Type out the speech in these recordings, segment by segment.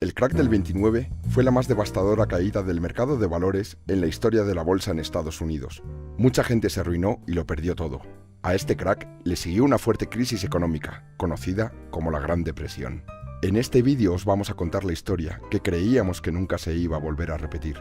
El crack del 29 fue la más devastadora caída del mercado de valores en la historia de la bolsa en Estados Unidos. Mucha gente se arruinó y lo perdió todo. A este crack le siguió una fuerte crisis económica, conocida como la Gran Depresión. En este vídeo os vamos a contar la historia que creíamos que nunca se iba a volver a repetir.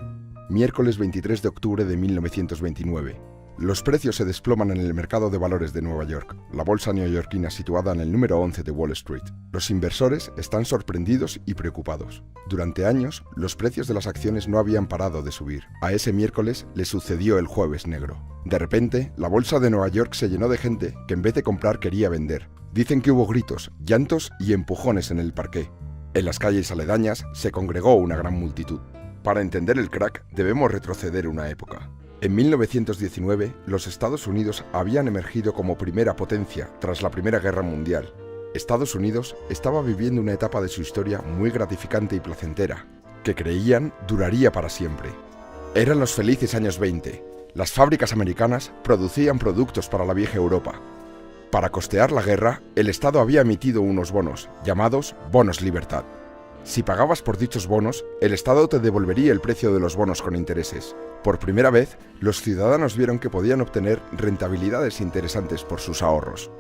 Miércoles 23 de octubre de 1929. Los precios se desploman en el mercado de valores de Nueva York, la bolsa neoyorquina situada en el número 11 de Wall Street. Los inversores están sorprendidos y preocupados. Durante años, los precios de las acciones no habían parado de subir. A ese miércoles le sucedió el Jueves Negro. De repente, la bolsa de Nueva York se llenó de gente que en vez de comprar quería vender. Dicen que hubo gritos, llantos y empujones en el parqué. En las calles aledañas se congregó una gran multitud. Para entender el crack, debemos retroceder una época. En 1919, los Estados Unidos habían emergido como primera potencia tras la Primera Guerra Mundial. Estados Unidos estaba viviendo una etapa de su historia muy gratificante y placentera, que creían duraría para siempre. Eran los felices años 20. Las fábricas americanas producían productos para la vieja Europa. Para costear la guerra, el Estado había emitido unos bonos, llamados bonos libertad. Si pagabas por dichos bonos, el Estado te devolvería el precio de los bonos con intereses. Por primera vez, los ciudadanos vieron que podían obtener rentabilidades interesantes por sus ahorros.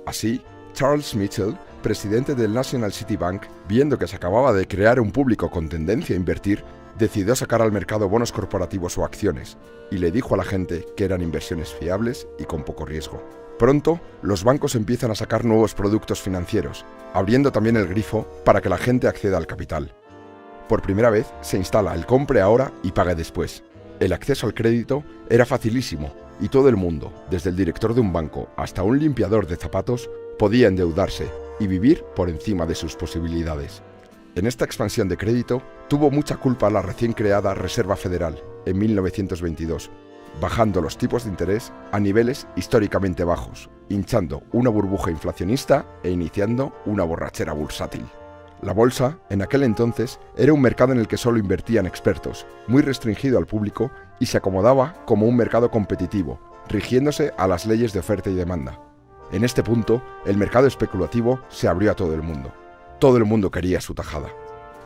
Así, Charles Mitchell, presidente del National City Bank, viendo que se acababa de crear un público con tendencia a invertir, decidió sacar al mercado bonos corporativos o acciones, y le dijo a la gente que eran inversiones fiables y con poco riesgo. Pronto, los bancos empiezan a sacar nuevos productos financieros, abriendo también el grifo para que la gente acceda al capital. Por primera vez se instala el compre ahora y pague después. El acceso al crédito era facilísimo y todo el mundo, desde el director de un banco hasta un limpiador de zapatos, podía endeudarse y vivir por encima de sus posibilidades. En esta expansión de crédito tuvo mucha culpa la recién creada Reserva Federal en 1922, bajando los tipos de interés a niveles históricamente bajos, hinchando una burbuja inflacionista e iniciando una borrachera bursátil. La bolsa, en aquel entonces, era un mercado en el que solo invertían expertos, muy restringido al público y se acomodaba como un mercado competitivo, rigiéndose a las leyes de oferta y demanda. En este punto, el mercado especulativo se abrió a todo el mundo. Todo el mundo quería su tajada.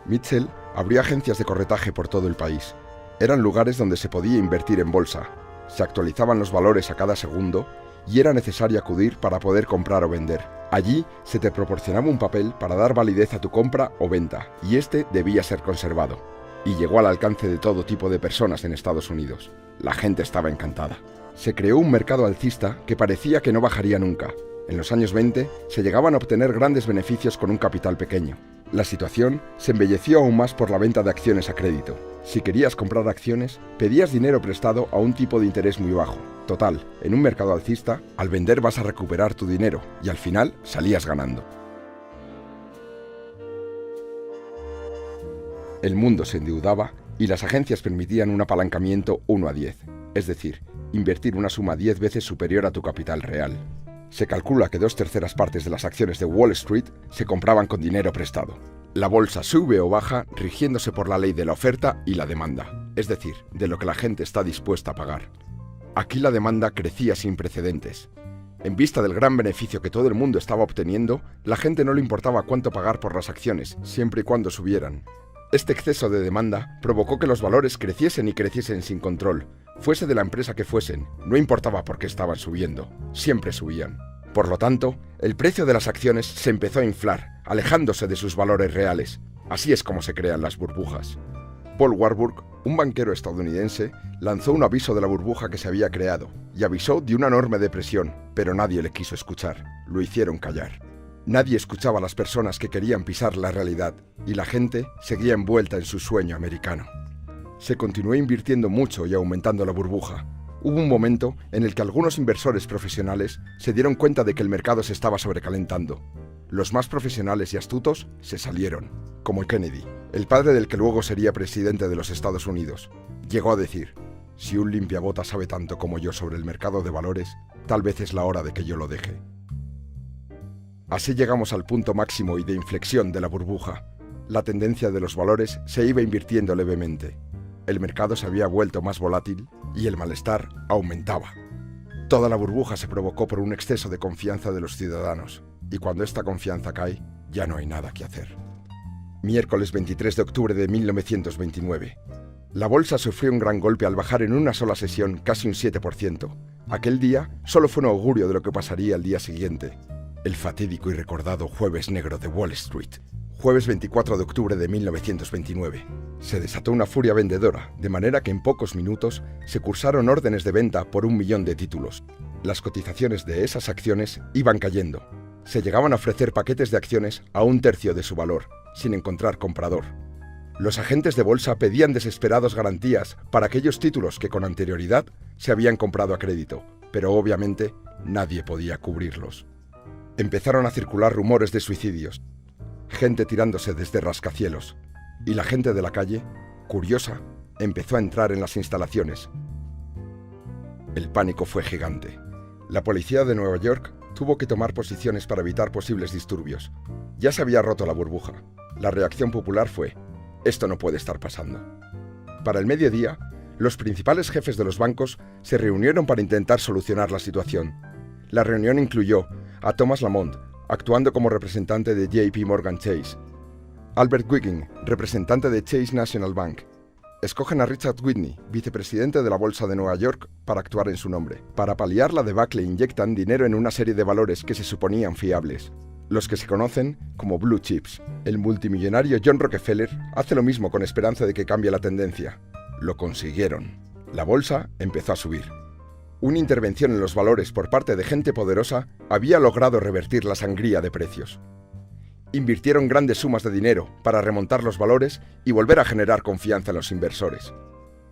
Mitchell abrió agencias de corretaje por todo el país. Eran lugares donde se podía invertir en bolsa, se actualizaban los valores a cada segundo y era necesario acudir para poder comprar o vender. Allí se te proporcionaba un papel para dar validez a tu compra o venta y este debía ser conservado. Y llegó al alcance de todo tipo de personas en Estados Unidos. La gente estaba encantada. Se creó un mercado alcista que parecía que no bajaría nunca. En los años 20 se llegaban a obtener grandes beneficios con un capital pequeño. La situación se embelleció aún más por la venta de acciones a crédito. Si querías comprar acciones, pedías dinero prestado a un tipo de interés muy bajo. Total, en un mercado alcista, al vender vas a recuperar tu dinero y al final salías ganando. El mundo se endeudaba y las agencias permitían un apalancamiento 1:10, es decir, invertir una suma 10 veces superior a tu capital real. Se calcula que 2/3 partes de las acciones de Wall Street se compraban con dinero prestado. La bolsa sube o baja rigiéndose por la ley de la oferta y la demanda, es decir, de lo que la gente está dispuesta a pagar. Aquí la demanda crecía sin precedentes. En vista del gran beneficio que todo el mundo estaba obteniendo, la gente no le importaba cuánto pagar por las acciones, siempre y cuando subieran. Este exceso de demanda provocó que los valores creciesen y creciesen sin control. Fuese de la empresa que fuesen, no importaba por qué estaban subiendo, siempre subían. Por lo tanto, el precio de las acciones se empezó a inflar, alejándose de sus valores reales. Así es como se crean las burbujas. Paul Warburg, un banquero estadounidense, lanzó un aviso de la burbuja que se había creado y avisó de una enorme depresión, pero nadie le quiso escuchar, lo hicieron callar. Nadie escuchaba a las personas que querían pisar la realidad y la gente seguía envuelta en su sueño americano. Se continuó invirtiendo mucho y aumentando la burbuja. Hubo un momento en el que algunos inversores profesionales se dieron cuenta de que el mercado se estaba sobrecalentando. Los más profesionales y astutos se salieron, como Kennedy, el padre del que luego sería presidente de los Estados Unidos. Llegó a decir: si un limpiabotas sabe tanto como yo sobre el mercado de valores, tal vez es la hora de que yo lo deje. Así llegamos al punto máximo y de inflexión de la burbuja. La tendencia de los valores se iba invirtiendo levemente. El mercado se había vuelto más volátil y el malestar aumentaba. Toda la burbuja se provocó por un exceso de confianza de los ciudadanos, y cuando esta confianza cae, ya no hay nada que hacer. Miércoles 23 de octubre de 1929. La bolsa sufrió un gran golpe al bajar en una sola sesión casi un 7%. Aquel día solo fue un augurio de lo que pasaría al día siguiente. El fatídico y recordado Jueves Negro de Wall Street. Jueves 24 de octubre de 1929. Se desató una furia vendedora, de manera que en pocos minutos se cursaron órdenes de venta por 1 millón de títulos. Las cotizaciones de esas acciones iban cayendo. Se llegaban a ofrecer paquetes de acciones a 1/3 de su valor, sin encontrar comprador. Los agentes de bolsa pedían desesperados garantías para aquellos títulos que con anterioridad se habían comprado a crédito, pero obviamente nadie podía cubrirlos. Empezaron a circular rumores de suicidios, gente tirándose desde rascacielos, y la gente de la calle, curiosa, empezó a entrar en las instalaciones. El pánico fue gigante. La policía de Nueva York tuvo que tomar posiciones para evitar posibles disturbios. Ya se había roto la burbuja. La reacción popular fue: esto no puede estar pasando. Para el mediodía, los principales jefes de los bancos se reunieron para intentar solucionar la situación. La reunión incluyó a Thomas Lamont, actuando como representante de JP Morgan Chase, Albert Wiggin, representante de Chase National Bank. Escogen a Richard Whitney, vicepresidente de la Bolsa de Nueva York, para actuar en su nombre. Para paliar la debacle inyectan dinero en una serie de valores que se suponían fiables, los que se conocen como blue chips. El multimillonario John Rockefeller hace lo mismo con esperanza de que cambie la tendencia. Lo consiguieron. La bolsa empezó a subir. Una intervención en los valores por parte de gente poderosa había logrado revertir la sangría de precios. Invirtieron grandes sumas de dinero para remontar los valores y volver a generar confianza en los inversores.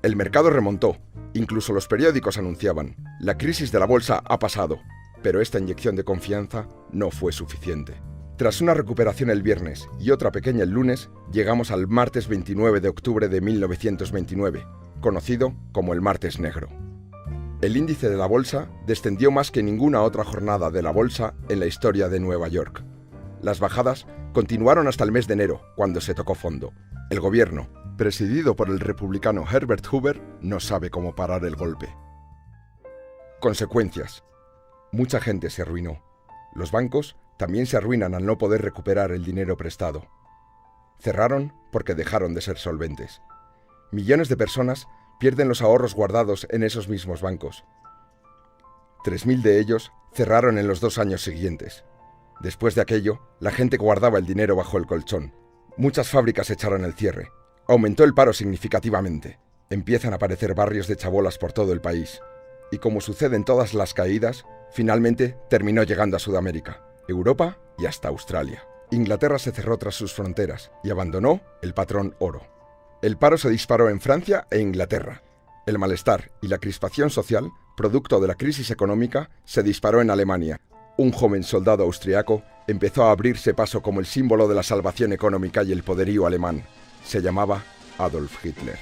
El mercado remontó, incluso los periódicos anunciaban: la crisis de la bolsa ha pasado, pero esta inyección de confianza no fue suficiente. Tras una recuperación el viernes y otra pequeña el lunes, llegamos al martes 29 de octubre de 1929, conocido como el Martes Negro. El índice de la bolsa descendió más que ninguna otra jornada de la bolsa en la historia de Nueva York. Las bajadas continuaron hasta el mes de enero, cuando se tocó fondo. El gobierno, presidido por el republicano Herbert Hoover, no sabe cómo parar el golpe. Consecuencias. Mucha gente se arruinó. Los bancos también se arruinan al no poder recuperar el dinero prestado. Cerraron porque dejaron de ser solventes. Millones de personas pierden los ahorros guardados en esos mismos bancos. 3.000 de ellos cerraron en los 2 años siguientes. Después de aquello, la gente guardaba el dinero bajo el colchón. Muchas fábricas echaron el cierre. Aumentó el paro significativamente. Empiezan a aparecer barrios de chabolas por todo el país. Y como sucede en todas las caídas, finalmente terminó llegando a Sudamérica, Europa y hasta Australia. Inglaterra se cerró tras sus fronteras y abandonó el patrón oro. El paro se disparó en Francia e Inglaterra. El malestar y la crispación social, producto de la crisis económica, se disparó en Alemania. Un joven soldado austriaco empezó a abrirse paso como el símbolo de la salvación económica y el poderío alemán. Se llamaba Adolf Hitler.